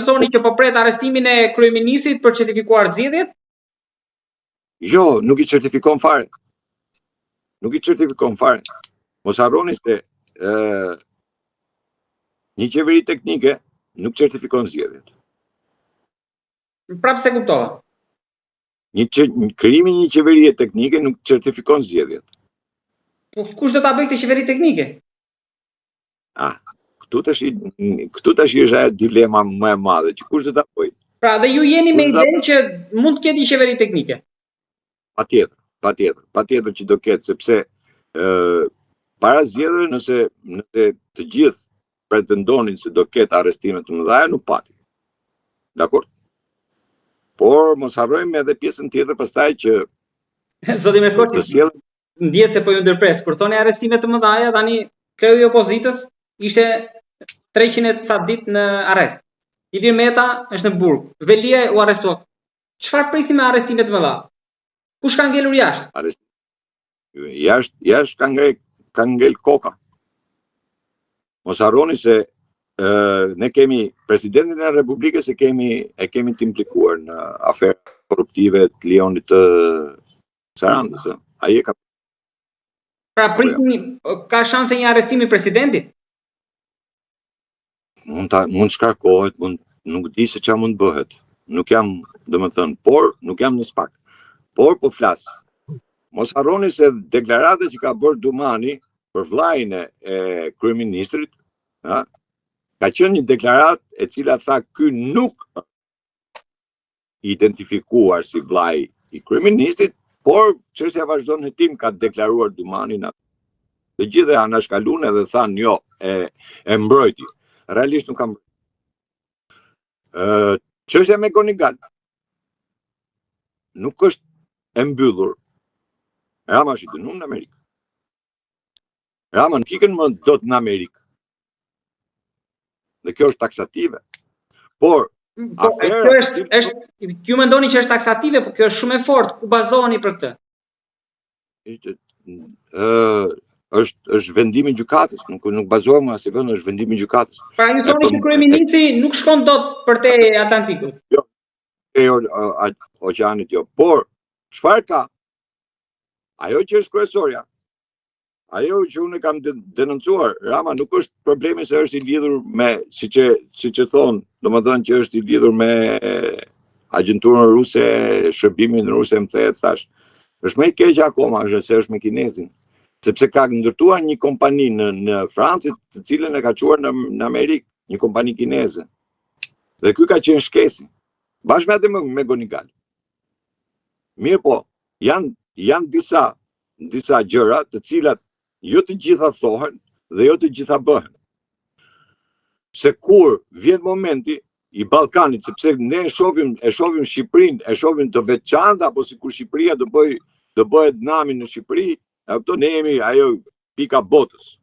thoni që po pret arrestimin e kryeministrit për certifikuar zgjedhjet? Jo, nuk i certifikon fare. Nuk i certifikon fare. Mos harroni se një qeveri teknike nuk certifikon zgjedhjet. Prapë se kuptova. Krijimi i një qeverie teknike nuk certifikon zgjedhjet. Po kush do ta bëjë këtë qeveri teknike? Këtu tash është ajo dilema më e madhe, që kush do ta bëjë. Pra dhe ju jeni me idenë që mund të ketë një qeveri teknike. Patjetër që do ketë, sepse para zgjedhjeve nëse të gjithë pretendonin se do ketë arrestime të mëdha, nuk pati. Dakor? Por mos harrojmë edhe pjesën tjetër pastaj që Zoti Merkoçi, ndjes se po ju ndërpres, kur thoni arrestime të mëdha, tani kreu i opozitës ishte 300 ca ditë në arrest. Ilir Meta është në burg. Velia u arrestua. Çfarë prisim me arrestime të mëdha? Kush ka ngelur jashtë? Jashtë ka ngel koka. Mos harroni se ne kemi presidentin e Republikës e kemi të implikuar në aferë korruptive të Leonit të Sarandës. Ai e ka. Pra prisim, ka shanse një arrestim i presidentit? Mund shkarkohet, nuk di se çfarë mund bëhet. Nuk jam, domethënë, por nuk jam në spak. Por po flas. Mos harroni se deklarata që ka bërë Dumani për vllajën e kryeministrit, ka qenë një deklaratë e cila tha ky nuk identifikuar si vllai i kryeministrit, por çështja vazhdon në hetim, ka deklaruar Dumani. Të gjithë anashkalun edhe thanë jo, e mbrojti. Realisht nuk kam. Çështja me Gonigal nuk është e mbyllur. Rama është i dënuar në Amerikë. Rama nuk ikën më dot në Amerikë. Dhe kjo është taksative. Por ju mendoni që është taksative, por kjo është shumë e fortë. Ku bazoheni për këtë? Është vendimi i gjykatës, nuk bazohem as i vend, është vendimi i gjykatës. Pra ju thoni që kryeministri nuk shkon dot për te Atlantikut. Jo. Oqeanit jo. Por çfarë ka? Ajo që është kryesorja. Ajo që unë kam denoncuar, Rama nuk është problemi se është i lidhur me, siç e thon, domethënë që është i lidhur me agjenturën ruse, shërbimin ruse, më the, thash. Është më i keq akoma, se është me kinezin. Sepse ka ndërtuar një kompani në Francë, të cilën e ka çuar në Amerikë, një kompani kineze. Dhe ky ka qenë shkesi, bashkë me atë me Gonigal. Mirë po, janë disa gjëra të cilat jo të gjitha thohen dhe jo të gjitha bëhen. Se kur vjen momenti i Ballkanit, sepse ne e shohim Shqipërinë, e shohim të veçantë, apo sikur Shqipëria do bëhet nami në Shqipëri, ne jemi ajo pika botës.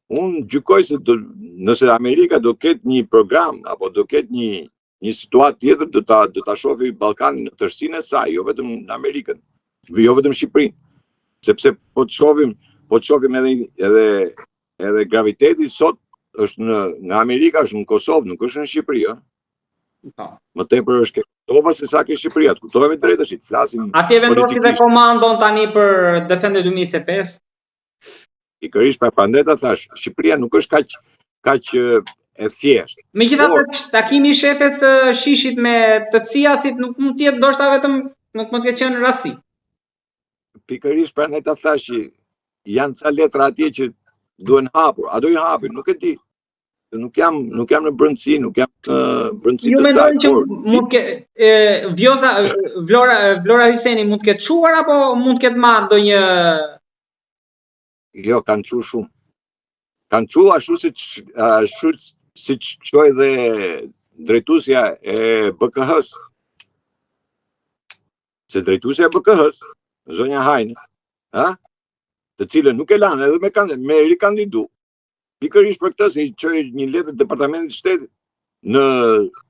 Unë gjykoj se nëse Amerika do ketë një program, apo do ketë një situatë tjetër, do ta shohë Ballkanin në tërësinë e saj, jo vetëm në Amerikën, jo vetëm Shqipërinë. Sepse po të shohim edhe graviteti sot është në Amerika, është në Kosovë, nuk është në Shqipëri, Më tepër është Kosova se sa ke Shqipëria, të kuptohemi drejtësisht, flasim. Atje vendosi dhe komandon tani për Defende 2025. Pikërisht prandaj ta thash, Shqipëria nuk është kaq e thjeshtë. Megjithatë, takimi i shefes Shishit me të Ciasit nuk mund të jetë ndoshta vetëm, nuk mund të qenë rasti. Pikërisht prandaj ta thash, janë ca letra atje që duhen hapur, a do i hapin, nuk e di. Nuk jam në brendësi, nuk jam në brendësi të saj. Ju mendoni që mund Vlora Hyseni mund të ketë çuar apo mund të ketë marrë ndonjë? Jo, kanë çuar shumë. Kanë çuar ashtu siç çoi dhe drejtuesja e BKH-s. Se drejtuesja e BKH-s, zonja Hajnë, të cilën nuk e lanë edhe me rikandidu. Pikërisht për këtë se i çoi një letër departamentit të shtetit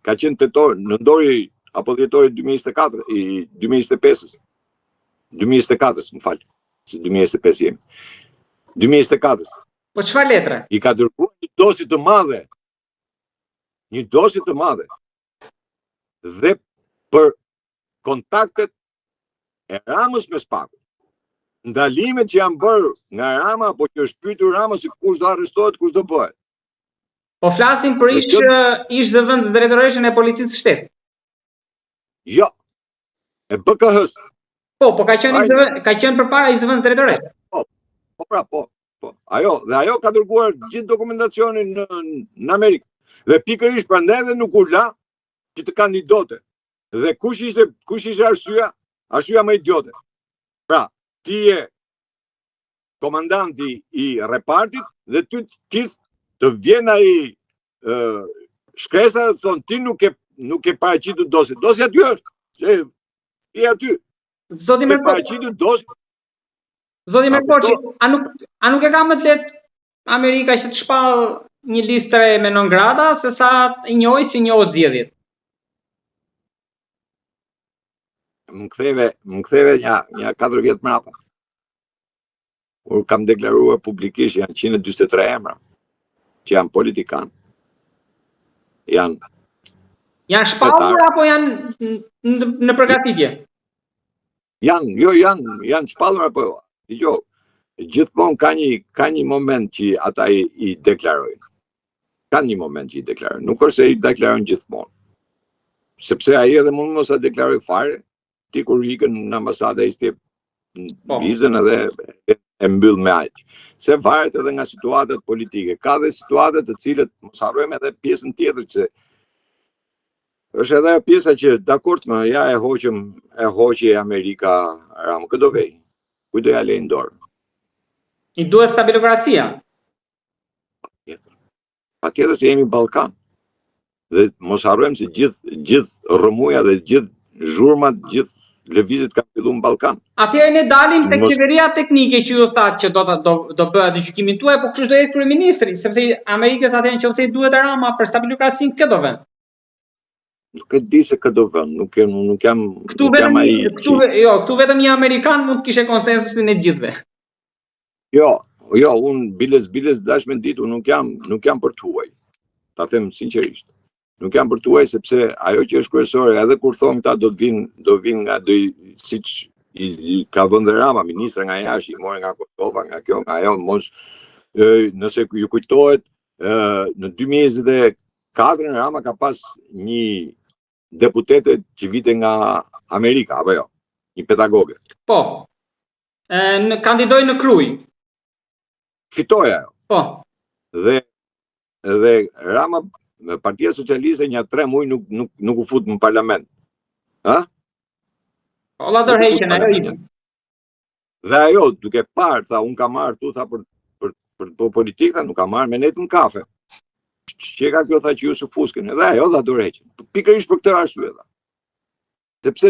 ka qenë tetor, në ndori apo dhjetori 2024 i 2025-s. 2024-s, më fal. Se 2025 jemi. 2024-s. Po çfarë letre? I ka dërguar një dosje të madhe. një dosje të madhe dhe për kontaktet e Ramës me Spakun. Ndalimet që janë bërë nga Rama, apo që është pyetur Rama se kush do arrestohet, kush do bëhet. Po flasim për ish zëvendës drejtoreshën e policisë së shtetit. Jo. E BKH-s. Po ka qenë përpara ish zëvendës drejtoreshë. Po. Ajo ka dërguar gjithë dokumentacionin në Amerikë. Dhe pikërisht prandaj edhe nuk u la që të kandidote. Dhe kush ishte arsyeja? Arsyeja më idiote. Pra, ti je komandanti i repartit dhe ti të vjen ai shkresa dhe thonë ti nuk e paraqitur dosje. Dosja aty është. I aty. Zoti Merkoçi, a nuk e ka më të lehtë Amerika që të shpall një listë re me non grata se sa i njohë si njohë zgjedhjet? Më ktheve një 4 vjet mbrapa. Kur kam deklaruar publikisht janë 143 emra që janë politikan. Janë shpallur apo janë në përgatitje? Janë shpallur apo jo. Gjithmonë ka një moment që ata i deklarojnë. Nuk është se i deklarojnë gjithmonë. Sepse ai edhe mund mos e deklaroj fare, ti kur ikën në ambasadë ai step vizën edhe e mbyll me aq. Se varet edhe nga situatat politike. Ka dhe situatat të cilët mos harrojmë edhe pjesën tjetër që është edhe pjesa që dakord më ja e hoqi Amerika Ram këdo vej. Ku do ja lejnë dorë? I duhet stabiliokracia. Patjetër se jemi Ballkan. Dhe mos harrojmë se gjithë rrëmuja dhe gjithë zhurmat, gjithë lëvizjet kanë filluar në Ballkan. Atëherë ne dalim tek qeveria teknike që ju thatë që do bëhet gjykimin tuaj, po kush do jetë kryeministri, sepse Amerikës atëherë nëse i duhet Rama për stabiliokracinë këtë do vën. Nuk e di se këtë do vën, nuk jam ai. Këtu vetëm një amerikan mund të kishte konsensusin e gjithëve. Jo, unë biles dash me ditë, unë nuk jam për të huaj. Ta them sinqerisht. Nuk jam për të huaj sepse ajo që është kryesore, edhe kur thonë këta do vinë nga siç i ka vënë Rama, ministra nga jashtë, i morën nga Kosova, nga kjo, nga ajo, mos nëse ju kujtohet, në 2024 Rama ka pas një deputete që vite nga Amerika, apo jo? Një pedagoge. Po. Kandidoi në Kruj. Fitoi ajo. Po. Dhe Rama, Partia Socialiste një 3 muaj nuk u fut në parlament. Ha? Po la dorëheqjen ajo. Dhe ajo duke parë, tha, unë kam marrë tu tha për politikë, nuk kam marrë me net në kafe. Çka kjo tha që ju së fuskën, edhe ajo dha dorëheqjen. Pikërisht për këtë arsye dha. Sepse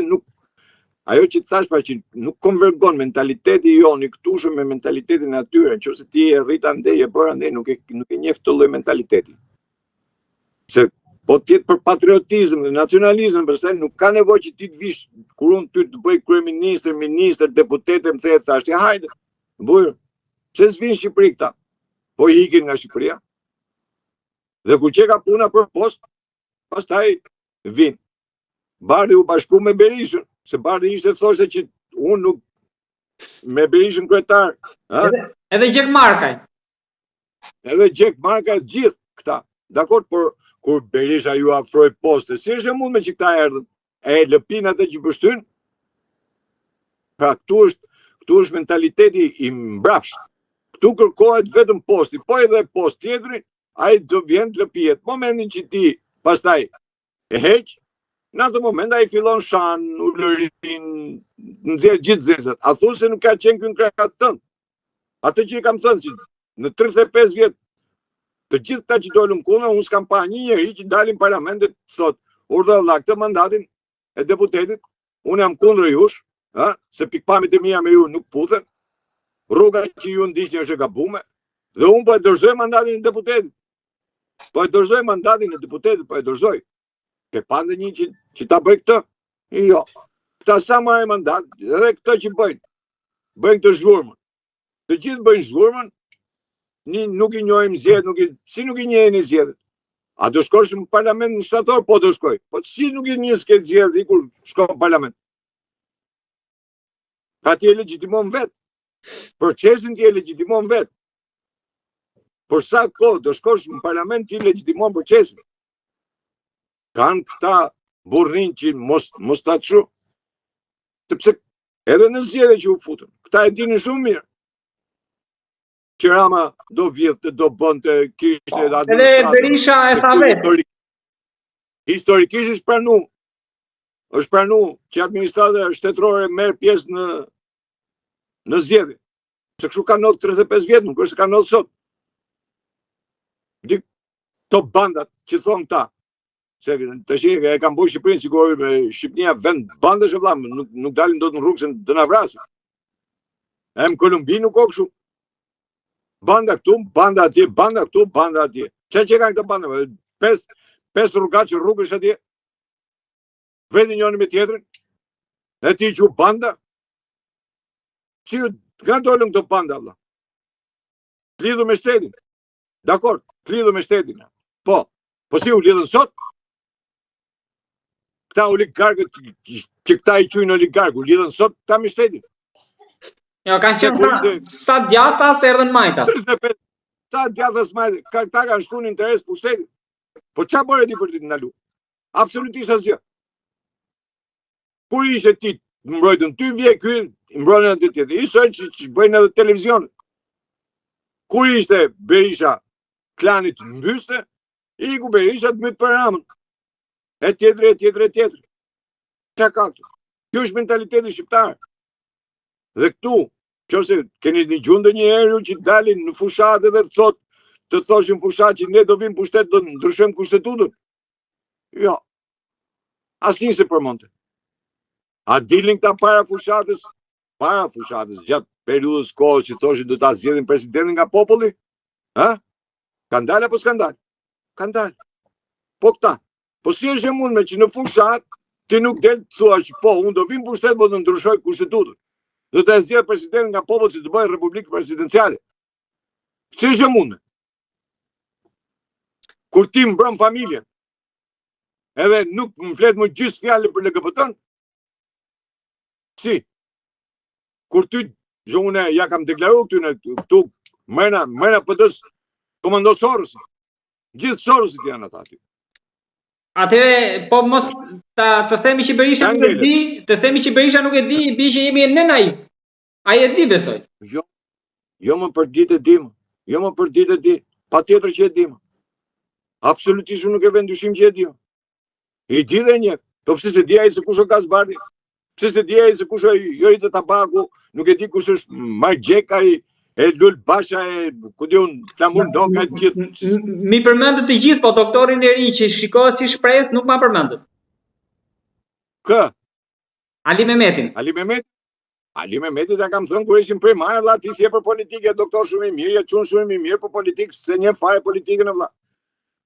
ajo që thash pra që nuk konvergon mentaliteti jonë i këtushëm me mentalitetin e atyre, nëse ti e rrit andej e bër andej, nuk e njeh këtë lloj mentaliteti. Se po të jetë për patriotizëm dhe nacionalizëm, pastaj nuk ka nevojë që ti të vish kur unë ty të bëj kryeministër, ministër, deputete, më the thashë, hajde. Bujë. Pse s'vin në Shqipëri këta? Po i ikin nga Shqipëria. Dhe kur që ka puna për post, pastaj vin. Bardhi u bashku me Berishën, se Bardhi ishte thoshte që unë nuk me Berishën kryetar. Edhe Gjek Markaj. Edhe Gjek Markaj gjithë këta. Dakor, por kur Berisha ju afroi poste, si është e mundme që këta erdhën? E lëpin atë që pështyn? Pra këtu është mentaliteti i mbrapsht. Këtu kërkohet vetëm posti, po edhe post tjetri, ai do vjen të lëpijet. Momentin që ti pastaj e heq, në atë moment ai fillon shan, ulërin, nxjerr gjithë zezat. A thu se nuk ka qenë kënë krakat tënë? Atë që i kam thënë që në 35 vjet të gjithë ta që dolën kundër, unë s'kam pa një njeri që dalin parlamentet, thot, urdhë Allah këtë mandatin e deputetit, unë jam kundër jush, se pikpamjet e mia me ju nuk puthen, rruga që ju ndiqni është e gabuar, dhe unë po e dorëzoj mandatin e deputetit. Po e dorëzoj mandatin e deputetit, po e dorëzoj. Ke pande një që ta bëj këtë? Jo. Këta sa marrë mandat, edhe këto që bëjnë këtë zhurmën. Të gjithë bëjnë zhurmën, nuk i njohim zgjedhjet, si nuk i njohin zgjedhjet. A do shkosh në parlament në shtator? Po do shkoj. Po si nuk i njës këtë zjedh kur shko në parlament? Pra ti e legjitimon vetë. Procesin ti e legjitimon vetë. Por sa kohë do shkosh në parlament ti legjitimon procesin. Kanë këta burrin që mos ta çu. Sepse edhe në zgjedhje që u futën, këta e dinin shumë mirë. Që Rama do vjedhte, do bënte, kishte edhe Berisha e tha vetë. Historikisht është pranu që administrata shtetërore merr pjesë në zgjedhje. Se kështu ka ndodhur 35 vjet, nuk është ka ndodhur sot. To bandat që thonë ta, se të shikë e kam bujë Shqipërinë, sigur Shqipënia vend bandësh e vëlla, nuk dalin dot në rrugë se do na vrasin. Në Kolumbi nuk ka kështu. Banda këtu, banda atje, banda këtu, banda atje. Çfarë që kanë këto banda? Pesë rrugaçë rrugësh atje. Vetë njëri me tjetrin. E ti që banda? Si nga dolën këto banda vëlla? Lidhur me shtetin. Dakor, lidhur me shtetin. Po si u lidhën sot? Këta oligarkët që këta i quajnë oligarkë, u lidhën sot këta me shtetin. Jo, kanë qenë sa djata se erdhën majta. Sa djata se majta, këta kanë shku në interes për shtetin. Po çfarë bëre ti për ti të ndalu? Absolutisht asgjë. Kur ishte ti mbrojtën ty vje ky, mbrojtën atë tjetër. Ishte që bëjnë edhe televizion. Kur ishte Berisha klanit mbyste, iku Berisha të myt për Ramën. E tjetër. Çka ka këtu? Kjo është mentaliteti shqiptar. Dhe këtu, nëse keni dëgjuar ndonjëherë që dalin në fushatë dhe të thoshin fushat që ne do vim pushtet, do ndryshojmë kushtetutën. Jo. Asnjë se përmonte. A dilin këta para fushatës, gjatë periudhës kohës që thoshin do ta zgjedhin presidentin nga populli? Ha? Kanë dalë apo s'kan dalë? Kanë dalë. Po këta. Po si është e mundme që në fushat ti nuk del të thuash po, unë do vim pushtet, po do ndryshoj kushtetutën. Do të zgjedh presidentin nga populli që të bëjë republikë presidenciale. Si është e mundme? Kur ti mbron familjen, edhe nuk më flet më gjysmë fjalë për LGBT-n? Si? Kur ty, unë ja kam deklaruar këtu mëna PD-s komando Soros. Gjithë Sorosit janë ata aty. Atëre, po mos të themi që Berisha nuk e di, i bi që jemi në naiv. Ai e di besoj. Jo më për ditë e di. Patjetër që e di. Absolutisht nuk e vend dyshim që e di. I di dhe një. Po pse se di ai se kush është Gazbardi? Pse se di ai se kush është Jorita Tabaku? Nuk e di kush është Margjeka e Lul Basha e ku diun Flamur Doka gjithë. Mi përmendët të gjithë, po doktorin e ri që shikohet si shpresë nuk ma përmendët. Kë? Ali Mehmetin. Ali Mehmetit ja kam thënë kur ishim primar, vëlla, ti si e për politikë, doktor shumë i mirë, ja çun shumë i mirë për politikë, se një fare politikën e vëlla.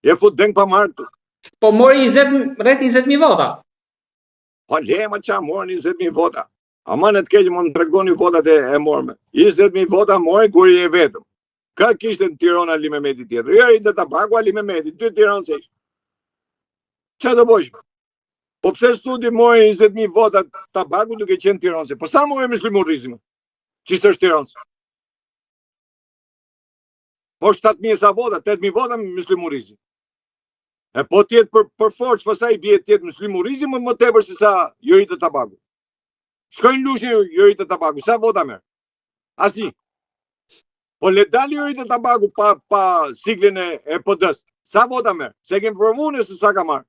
Je fut deng pa marrë. Po mori rreth 20.000 vota. Po lema qa morën 20.000 vota. Ama në të keqë më në tregoni votat e morme. 20.000 vota mori kur i e vetëm. Ka kishte në Tirana Ali Mehmeti tjetër. Jo i dhe Tabaku Ali Mehmeti, 2 Tiranë se ishë. Qa të bojshme? Po pse studi mori 20.000 vota Tabaku duke qenë Tiranë se? Po sa mori Muslimu Rizmi? Qishtë është Tiranë se? Po 7.000 sa vota, 8.000 vota Muslimu Rizmi. E po tjetë për forç, pastaj bie tjetë Muslimu Rizmi më tepër se sa Jorita Tabaku. Shkojnë lushin Jorita Tabaku, sa vota merë? Asnjë. Po le dali Jorita Tabaku pa siglin e PD-s. Sa vota merë? Se kemë provu nëse sa ka marrë.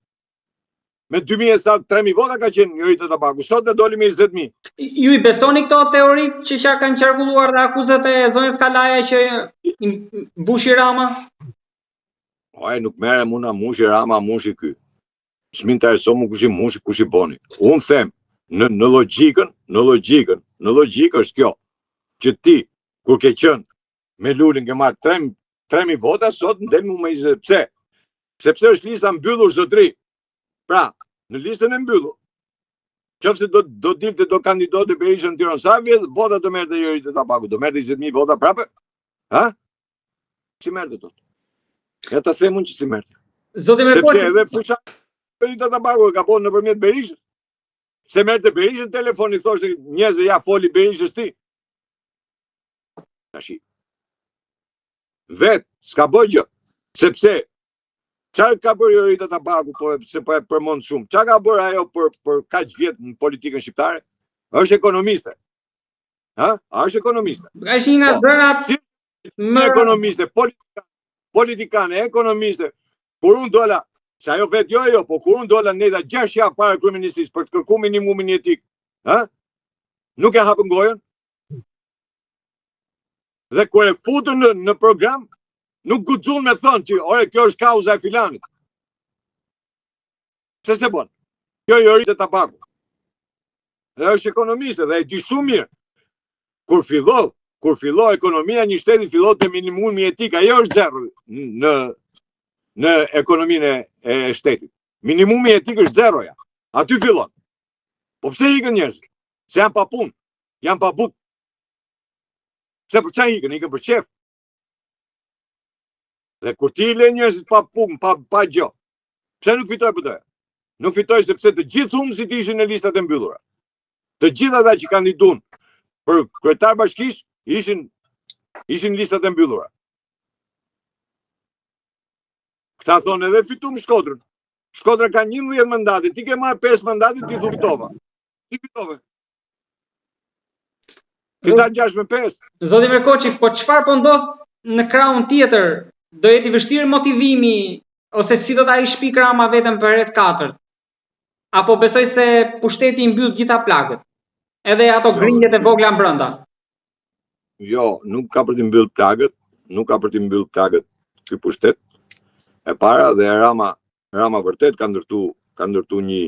Me 2.000 sa 3.000 vota ka qenë Jorita Tabaku. Sot ne doli me 20.000. Ju i besoni këto teoritë që kanë qarkulluar dhe akuzat e zonës Kalaja që mbushi Rama? Oj, nuk merre muna mushi Rama, mushi ky. S'më intereson mu kush i mushi, kush i boni. Unë them, në logjikë është kjo, që ti, kur ke qenë me Lulin ke marrë 3.000 vota, sot ndel mu me 20. Pse? Sepse është lista mbyllur zotri. Pra, në listën e mbyllur, qofse do dilte do kandidote Berisha në Tiranë, sa vota do merrte Jorita Tabaku? Do merrte 20.000 vota prapë? Ha? Si merrte dot? Ja ta themun që si merrte. Zoti Merkoçi, sepse edhe fusha Jorita Tabaku e ka bën nëpërmjet Berishës. Se merrte Berishën telefon i thoshte njerëzve ja foli Berishës ti. Tashi. Vet, s'ka bëj gjë. Sepse çfarë ka bërë Jorita Tabaku se po e përmend shumë. Çfarë ka bërë ajo për kaq vjet në politikën shqiptare? Është ekonomiste. Ha? Është ekonomiste. është një nga zërat Më ekonomiste, politikane, ekonomiste. Kur unë dola, se ajo vetë jo, po kur unë dola neta 6 javë para kryeministisë për të kërkuar minimumin jetik, ha? Nuk e hapën gojën. Dhe kur e futën në program, nuk guxon me thonë që ore kjo është kauza e filanit. Pse s'e bën? Kjo Jorita Tabaku. Dhe është ekonomiste dhe e di shumë mirë. Kur filloi ekonomia një shteti filloi te minimumi jetik, ajo është zero në ekonominë e shtetit. Minimumi jetik është zeroja. Aty fillon. Po pse ikën njerëzit? Se janë pa punë, janë pa bukë. Pse për çfarë ikën? Ikën për çef. Dhe kur ti le njerëzit pa punë, pa gjë, pse nuk fitoi për doja? Nuk fitoi sepse të gjithë humësit ishin në listat e mbyllura. Të gjithë ata që kandiduan për kryetar bashkish ishin listat e mbyllura. Këta thonë edhe fitum Shkodrën. Shkodra ka 11 mandate, ti ke marrë 5 mandate, ti thu fitove. Ti fitove. Këta 6-5. Zoti Merkoçi, po çfarë po ndodh në krahun tjetër? Do jeti vështirë motivimi ose si do ta shpi Rama vetëm për herë të katërt? Apo besoj se pushteti i mbyll gjitha plagët? Edhe ato grinjet e vogla brenda. Jo, nuk ka për të mbyll plagët, nuk ka për të mbyll plagët ky pushtet. E para dhe Rama vërtet ka ndërtu një